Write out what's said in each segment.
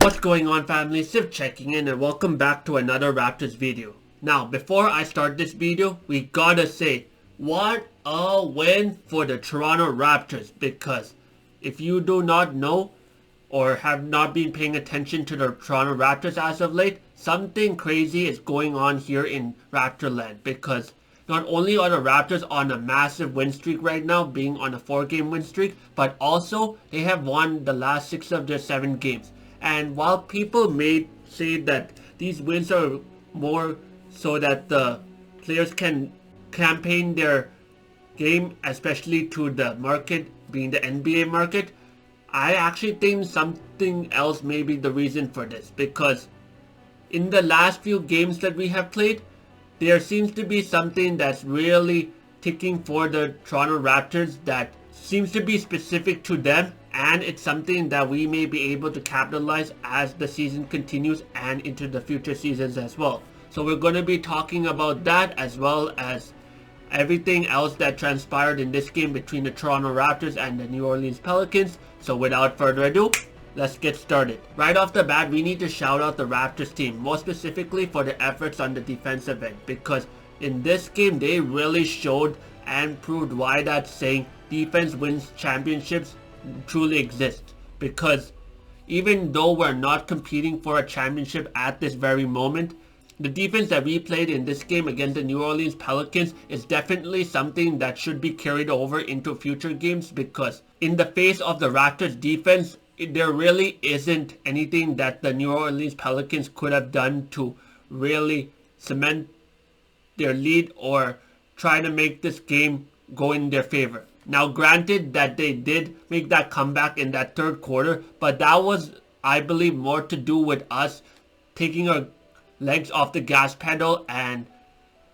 What's going on, family? Civ checking in and welcome back to another Raptors video. Now, before I start this video, we gotta say, what a win for the Toronto Raptors, because if you do not know or have not been paying attention to the Toronto Raptors as of late, something crazy is going on here in Raptorland, because not only are the Raptors on a massive win streak right now, being on a 4-game win streak, but also they have won the last 6 of their 7 games. And while people may say that these wins are more so that the players can campaign their game, especially to the market, being the NBA market, I actually think something else may be the reason for this. Because in the last few games that we have played, there seems to be something that's really ticking for the Toronto Raptors that seems to be specific to them, and it's something that we may be able to capitalize as the season continues and into the future seasons as well. So we're going to be talking about that, as well as everything else that transpired in this game between the Toronto Raptors and the New Orleans Pelicans. So without further ado, let's get started. Right off the bat, we need to shout out the Raptors team, more specifically for their efforts on the defensive end, because in this game they really showed and proved why that saying defense wins championships truly exists. Because even though we're not competing for a championship at this very moment, the defense that we played in this game against the New Orleans Pelicans is definitely something that should be carried over into future games, because in the face of the Raptors defense, there really isn't anything that the New Orleans Pelicans could have done to really cement their lead or try to make this game go in their favor. Now, granted that they did make that comeback in that third quarter, but that was, I believe, more to do with us taking our legs off the gas pedal and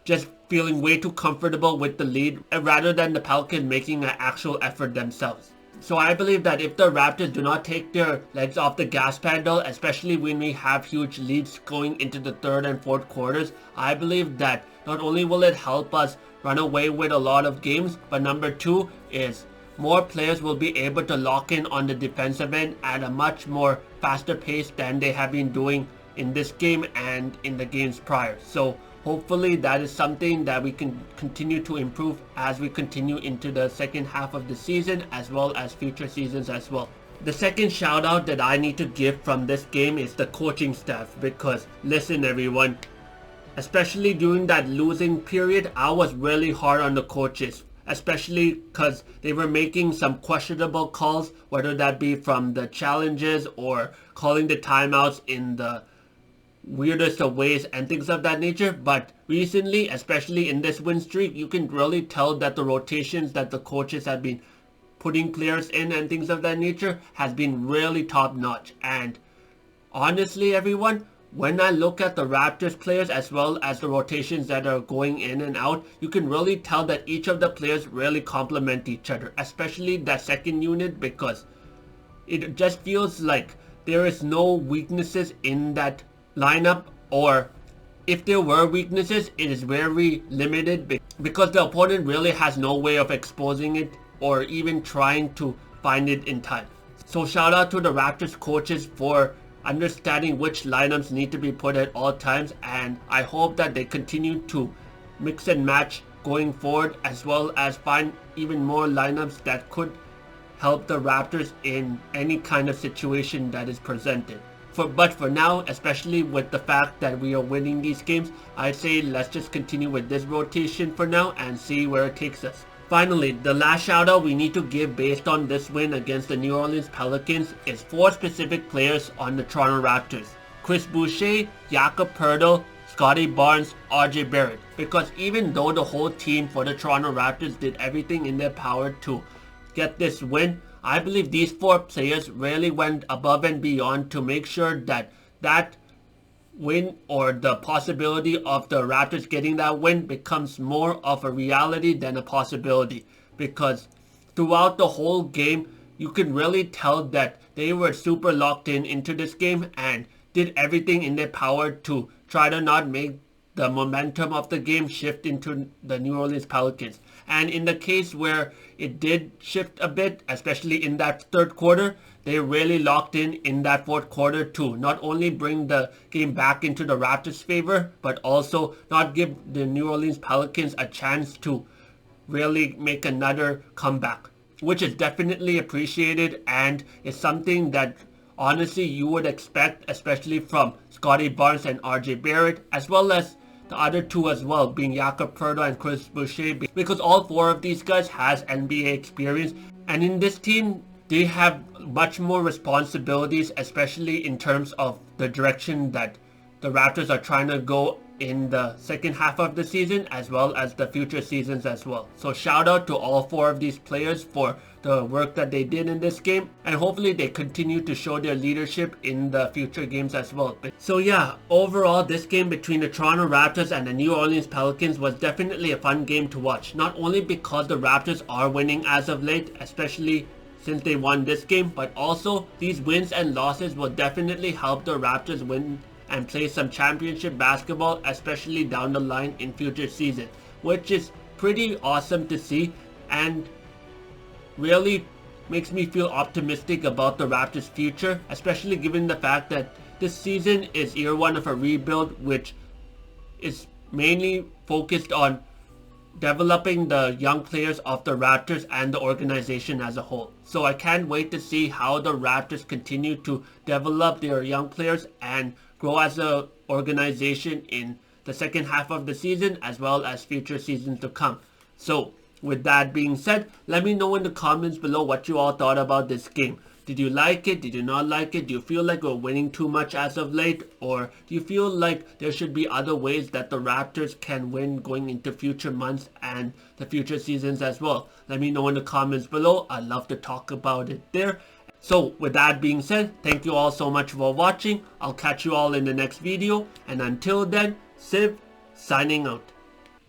just feeling way too comfortable with the lead, rather than the Pelicans making an actual effort themselves. So I believe that if the Raptors do not take their legs off the gas pedal, especially when we have huge leads going into the third and fourth quarters, I believe that not only will it help us run away with a lot of games, but number two is more players will be able to lock in on the defensive end at a much more faster pace than they have been doing in this game and in the games prior. So hopefully that is something that we can continue to improve as we continue into the second half of the season, as well as future seasons as well. The second shout out that I need to give from this game is the coaching staff, because listen everyone, especially during that losing period, I was really hard on the coaches, especially because they were making some questionable calls, whether that be from the challenges or calling the timeouts in the weirdest of ways and things of that nature. But recently, especially in this win streak, you can really tell that the rotations that the coaches have been putting players in and things of that nature has been really top notch. And honestly everyone, when I look at the Raptors players as well as the rotations that are going in and out, you can really tell that each of the players really complement each other, especially that second unit, because it just feels like there is no weaknesses in that lineup, or if there were weaknesses, it is very limited because the opponent really has no way of exposing it or even trying to find it in time. So shout out to the Raptors coaches for understanding which lineups need to be put at all times, and I hope that they continue to mix and match going forward, as well as find even more lineups that could help the Raptors in any kind of situation that is presented. But for now, especially with the fact that we are winning these games, I'd say let's just continue with this rotation for now and see where it takes us. Finally, the last shout out we need to give based on this win against the New Orleans Pelicans is 4 specific players on the Toronto Raptors: Chris Boucher, Jakob Poeltl, Scotty Barnes, RJ Barrett. Because even though the whole team for the Toronto Raptors did everything in their power to get this win, I believe these 4 players really went above and beyond to make sure that that win, or the possibility of the Raptors getting that win, becomes more of a reality than a possibility. Because throughout the whole game, you can really tell that they were super locked in into this game and did everything in their power to try to not make the momentum of the game shift into the New Orleans Pelicans. And in the case where it did shift a bit, especially in that third quarter, they really locked in that fourth quarter to not only bring the game back into the Raptors' favor, but also not give the New Orleans Pelicans a chance to really make another comeback, which is definitely appreciated and is something that honestly you would expect, especially from Scottie Barnes and RJ Barrett, as well as the other two as well, being Jakob Poeltl and Chris Boucher, because all four of these guys has NBA experience, and in this team they have much more responsibilities, especially in terms of the direction that the Raptors are trying to go in the second half of the season, as well as the future seasons as well. So shout out to all four of these players for the work that they did in this game, and hopefully they continue to show their leadership in the future games as well. So yeah, overall this game between the Toronto Raptors and the New Orleans Pelicans was definitely a fun game to watch, not only because the Raptors are winning as of late, especially since they won this game, but also these wins and losses will definitely help the Raptors win and play some championship basketball, especially down the line in future seasons, which is pretty awesome to see and really makes me feel optimistic about the Raptors' future, especially given the fact that this season is year one of a rebuild, which is mainly focused on developing the young players of the Raptors and the organization as a whole. So I can't wait to see how the Raptors continue to develop their young players and grow as an organization in the second half of the season, as well as future seasons to come. So with that being said, let me know in the comments below what you all thought about this game. Did you like it? Did you not like it? Do you feel like we're winning too much as of late? Or do you feel like there should be other ways that the Raptors can win going into future months and the future seasons as well? Let me know in the comments below. I'd love to talk about it there. So with that being said, thank you all so much for watching. I'll catch you all in the next video. And until then, Civ signing out.